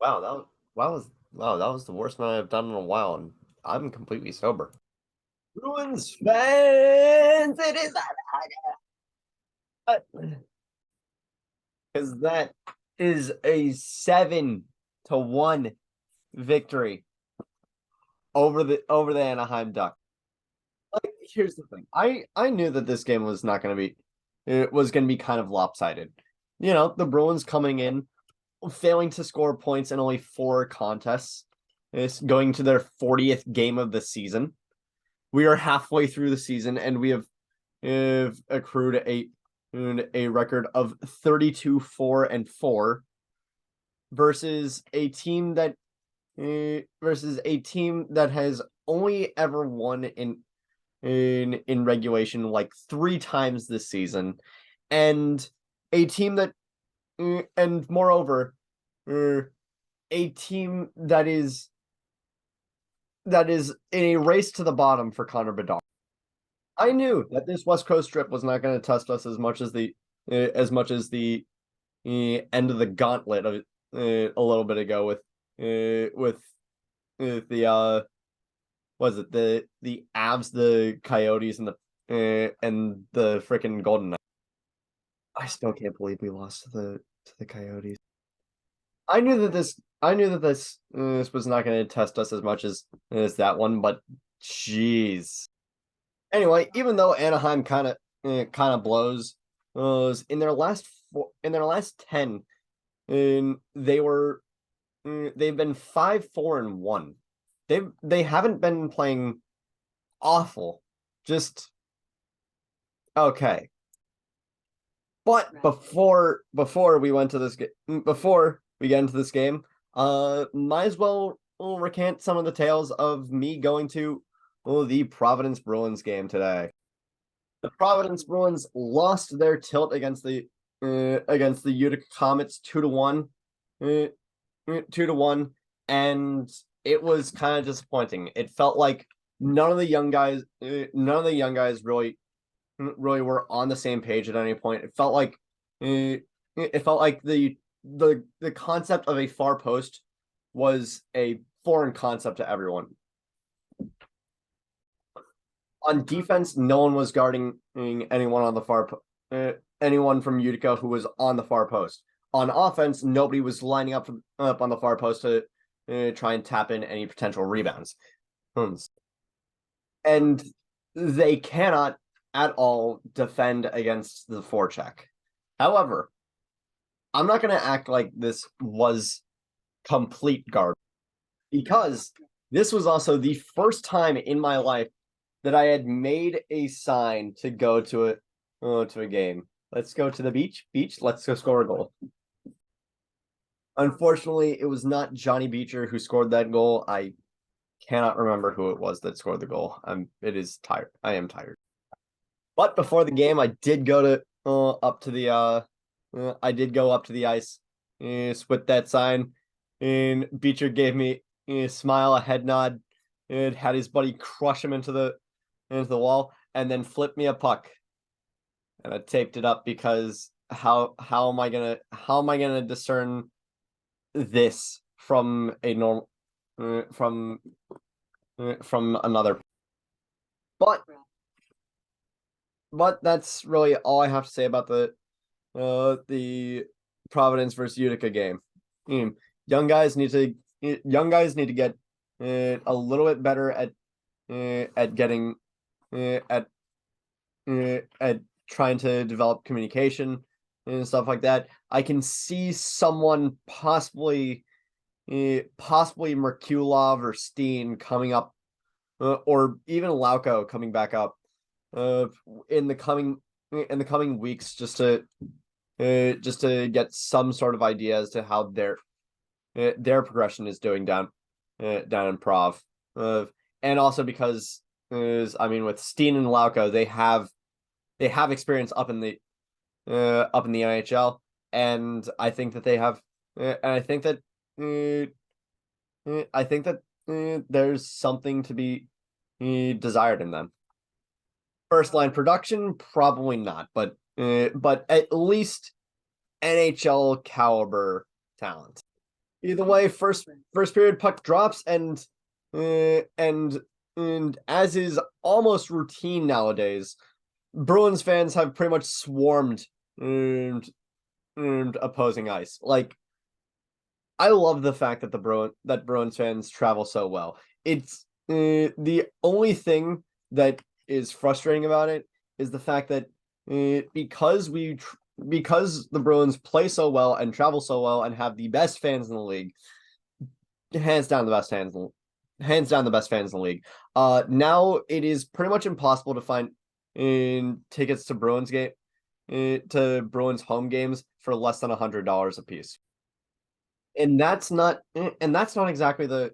Wow, that was the worst night I've done in a while, and I'm completely sober. Bruins fans, it is because that is a 7-1 victory over the Anaheim Ducks. Like, here's the thing. I knew that this game was not going to be it was going to be kind of lopsided. You know, the Bruins coming in, failing to score points in only 4 contests. It's going to their 40th game of the season. We are halfway through the season, and we have accrued a record of 32-4-4 versus a team that has only ever won in regulation like 3 times this season, and a team that and moreover a team that is in a race to the bottom for Connor Bedard. I knew that this West Coast trip was not going to test us as much as the end of the gauntlet of a little bit ago with the was it the Avs, the Coyotes, and the freaking Golden Knights. I still can't believe we lost to the Coyotes. I knew that this was not going to test us as much as that one, but jeez. Anyway, even though Anaheim kind of blows, in their last 10, they were they've been 5-4-1. They haven't been playing awful, just okay. But before we went to this before we get into this game, might as well recant some of the tales of me going to the Providence Bruins game today. The Providence Bruins lost their tilt against the Utica Comets 2-1, 2-1, and it was kind of disappointing. It felt like none of the young guys really were on the same page at any point. It felt like the concept of a far post was a foreign concept to everyone. On defense, no one was guarding anyone on anyone from Utica who was on the far post. On offense, nobody was lining up on the far post to try and tap in any potential rebounds. And they cannot at all defend against the forecheck. However, I'm not going to act like this was complete garbage, because this was also the first time in my life that I had made a sign to go to a game. Let's go to the beach. Let's go score a goal. Unfortunately, it was not Johnny Beecher who scored that goal. I cannot remember who it was that scored the goal. It is tired. I am tired. But before the game, I did go up to the ice with that sign, and Beecher gave me a smile, a head nod, and had his buddy crush him into the wall, and then flip me a puck. And I taped it up because how am I gonna discern this from a normal from another? But that's really all I have to say about the Providence versus Utica game. Young guys need to get a little bit better at getting at trying to develop communication and stuff like that. I can see someone possibly Merkulov or Steen coming up, or even Lauko coming back up in the coming weeks, just to get some sort of idea as to how their progression is doing down in Prov, and also because with Steen and Lauko, they have experience up in the NHL, and I think that I think that there's something to be desired in them. First line production, probably not, but at least NHL caliber talent. Either way, first period puck drops uh, and and as is almost routine nowadays, Bruins fans have pretty much swarmed opposing ice. Like I love the fact that that Bruins fans travel so well. It's the only thing that is frustrating about it is the fact that because because the Bruins play so well and travel so well and have the best fans in the league, hands down the best fans, hands down the best fans in the league. Now it is pretty much impossible to find tickets to Bruins home games for less than $100 a piece. And that's not exactly the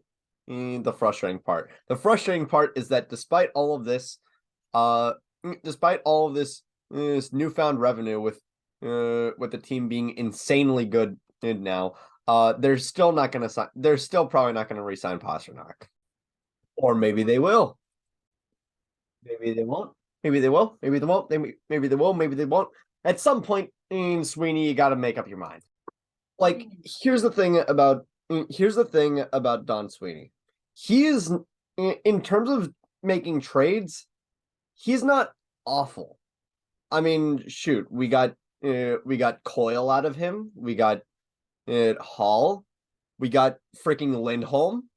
frustrating part. The frustrating part is that despite all of this newfound revenue with the team being insanely good now, they're still not going to sign. They're still probably not going to re-sign Pasternak, or maybe they will. Maybe they won't. Maybe they will. Maybe they won't. Maybe they will. Maybe they won't. At some point in Sweeney, you got to make up your mind. Like here's the thing about Don Sweeney. He is in terms of making trades, he's not awful. I mean, shoot, we got Coyle out of him. We got Hall. We got freaking Lindholm.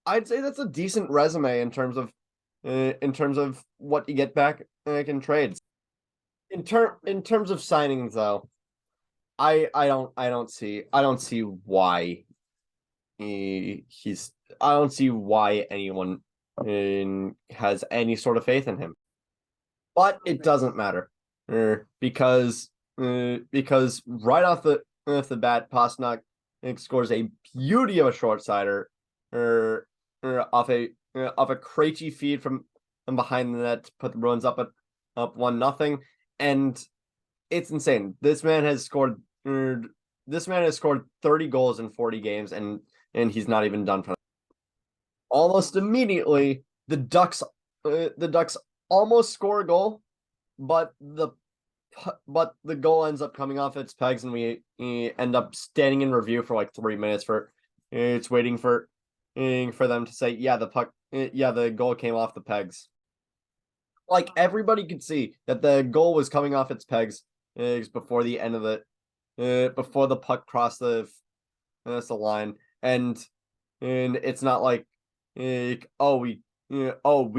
I'd say that's a decent resume in terms of what you get back in trades. In terms of signings though, I don't see why he's I don't see why anyone has any sort of faith in him. But it doesn't matter because off the bat, Pasternak scores a beauty of a short sider off a Krejci feed from behind the net to put the Bruins up 1-0, and it's insane. This man has scored 30 goals in 40 games, and he's not even done for that. Almost immediately, the Ducks almost score a goal, but the goal ends up coming off its pegs, and we end up standing in review for like 3 minutes for it's waiting for them to say, yeah, the goal came off the pegs. Like everybody could see that the goal was coming off its pegs before the end of before the puck crossed the line, and it's not like oh we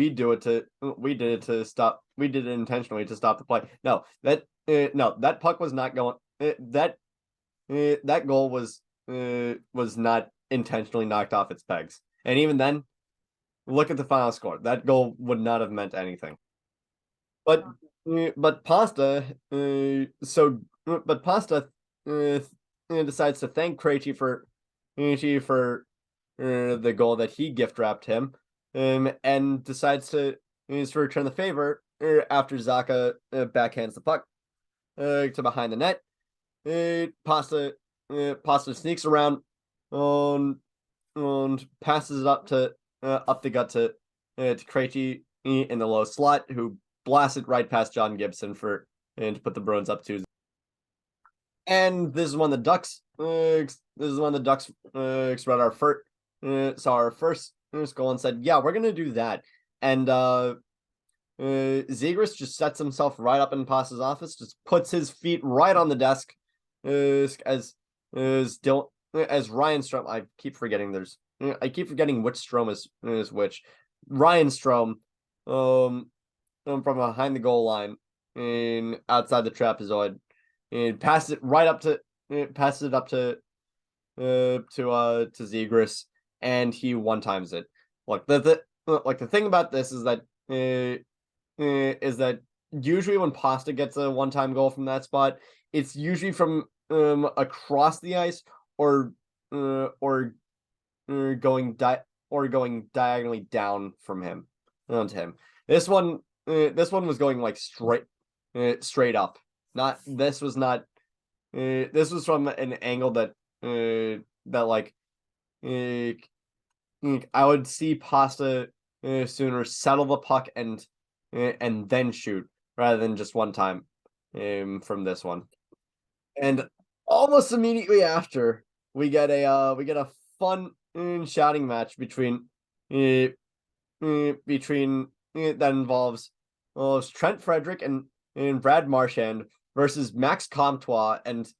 did it to stop, we did it intentionally to stop the play. No, that puck was not going that goal was not intentionally knocked off its pegs, and even then, look at the final score. That goal would not have meant anything. But Pasta decides to thank Krejci for the goal that he gift wrapped him, and decides to return the favor after Zaka backhands the puck to behind the net. Pasta sneaks around and passes it up the gut to Krejci in the low slot, who blasted right past John Gibson to put the Bruins up 2. And this is when the Ducks spread our first goal and said, yeah, we're gonna do that. And Zegras just sets himself right up in Pasta's office, just puts his feet right on the desk as Ryan Strome. I keep forgetting which Strome is which. Ryan Strome from behind the goal line and outside the trapezoid, and passes it up to Zegras, and he one times it. Like the thing about this is that usually when Pasta gets a one-time goal from that spot, it's usually from across the ice or going diagonally down from him onto him. This one was going like straight up. This was from an angle that I would see Pasta sooner settle the puck and then shoot rather than just one time from this one. And almost immediately after, we get a fun shouting match uh, that involves Trent Frederick and Brad Marchand versus Max Comtois and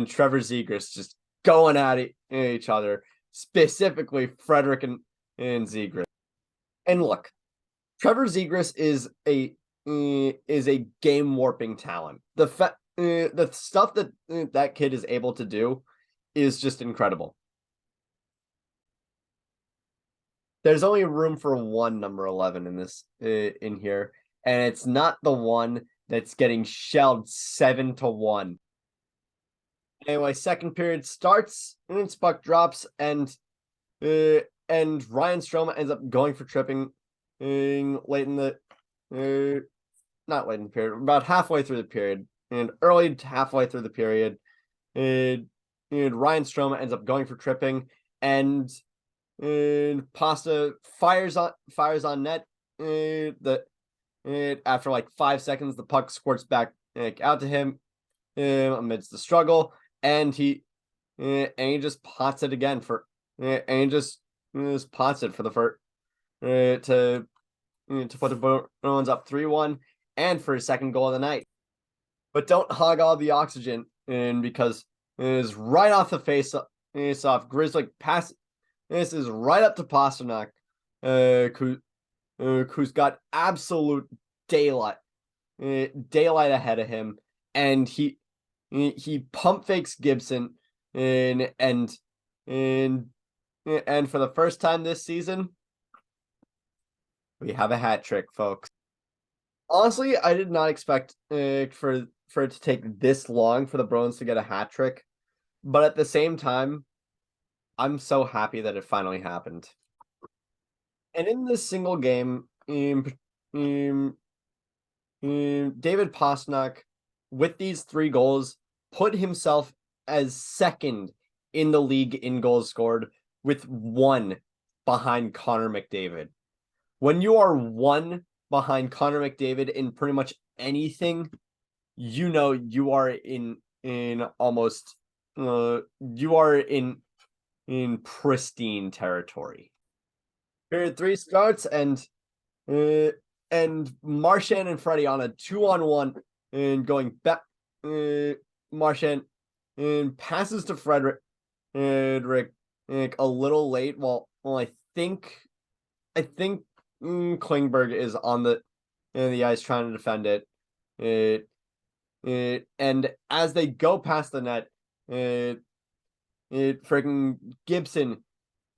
Trevor Zegras just going at each other, specifically Frederick and Zegras. And look, Trevor Zegras is a game warping talent. The stuff that that kid is able to do is just incredible. There's only room for one number 11 in this in here, and it's not the one that's getting shelled 7-1. Anyway, second period starts, and its puck drops, and Ryan Stroma ends up going for tripping late in the not late in the period, about halfway through the period, and early halfway through the period, and Ryan Stroma ends up going for tripping, and Pasta fires on net. After like 5 seconds, the puck squirts back out to him amidst the struggle, and he just pots it again and he just pots it for the first to put the Bruins up 3-1 and for his second goal of the night. But don't hog all the oxygen in because it is right off the face off. Grizzly pass. This is right up to Pasternak, who's got absolute daylight ahead of him, and he pump fakes Gibson, and for the first time this season, we have a hat trick, folks. Honestly, I did not expect for it to take this long for the Bruins to get a hat trick, but at the same time, I'm so happy that it finally happened. And in this single game, David Pastrnak, with these 3 goals, put himself as second in the league in goals scored, with 1 behind Connor McDavid. When you are 1 behind Connor McDavid in pretty much anything, you know you are in almost you are in pristine territory. Period 3 starts, and Marchand and Freddie on a 2-on-1 and going back. Marchand and passes to Frederick a little late. Well, I think Klingberg is on the ice trying to defend it. And as they go past the net, freaking Gibson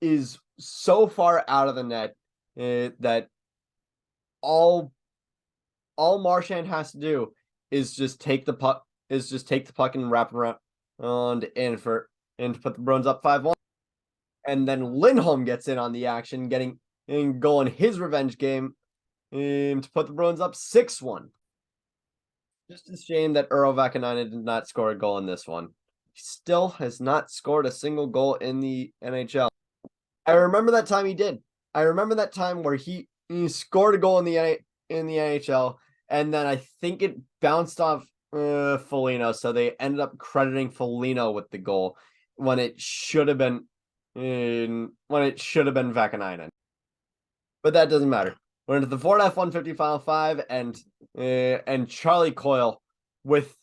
is so far out of the net that all Marchand has to do is just take the puck and wrap around and to put the Bruins up 5-1. And then Lindholm gets in on the action, getting and going his revenge game to put the Bruins up 6-1. Just a shame that Eero Vakanainen did not score a goal in this one. He still has not scored a single goal in the NHL. I remember that time he did. I remember that time where he scored a goal in the NHL, and then I think it bounced off Foligno, so they ended up crediting Foligno with the goal when it should have been Vakanainen. But that doesn't matter. We're into the Ford F-150 Final 5, and Charlie Coyle with,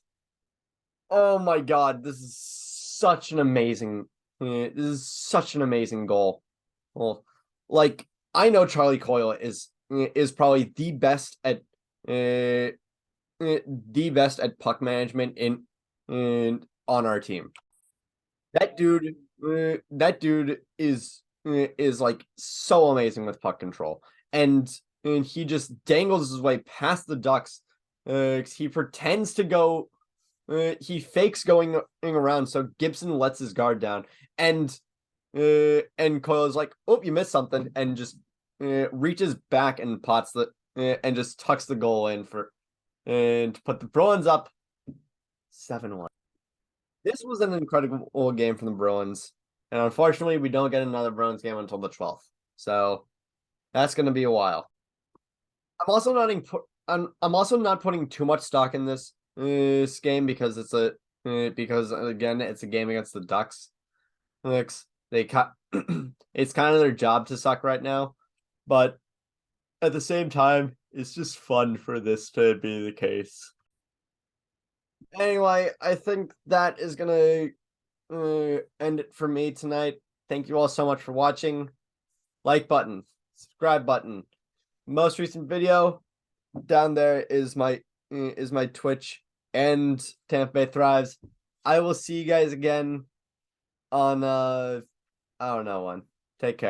oh my God, this is such an amazing goal. Well, like, I know Charlie Coyle is probably the best at puck management in on our team. That dude is like so amazing with puck control, and he just dangles his way past the Ducks. He pretends to go. He fakes going around, so Gibson lets his guard down, and Coyle is like, "Oh, you missed something," and just reaches back and pots and just tucks the goal in and to put the Bruins up 7-1. This was an incredible game from the Bruins. And unfortunately, we don't get another Bruins game until the 12th. So that's going to be a while. I'm also not I'm also not putting too much stock in this game because because again it's a game against the Ducks. They cut it's kind of their job to suck right now, but at the same time, it's just fun for this to be the case. Anyway, I think that is gonna end it for me tonight. Thank you all so much for watching. Like button, subscribe button. Most recent video down there is my Twitch and Tampa Bay Thrives. I will see you guys again on I don't know when. Take care.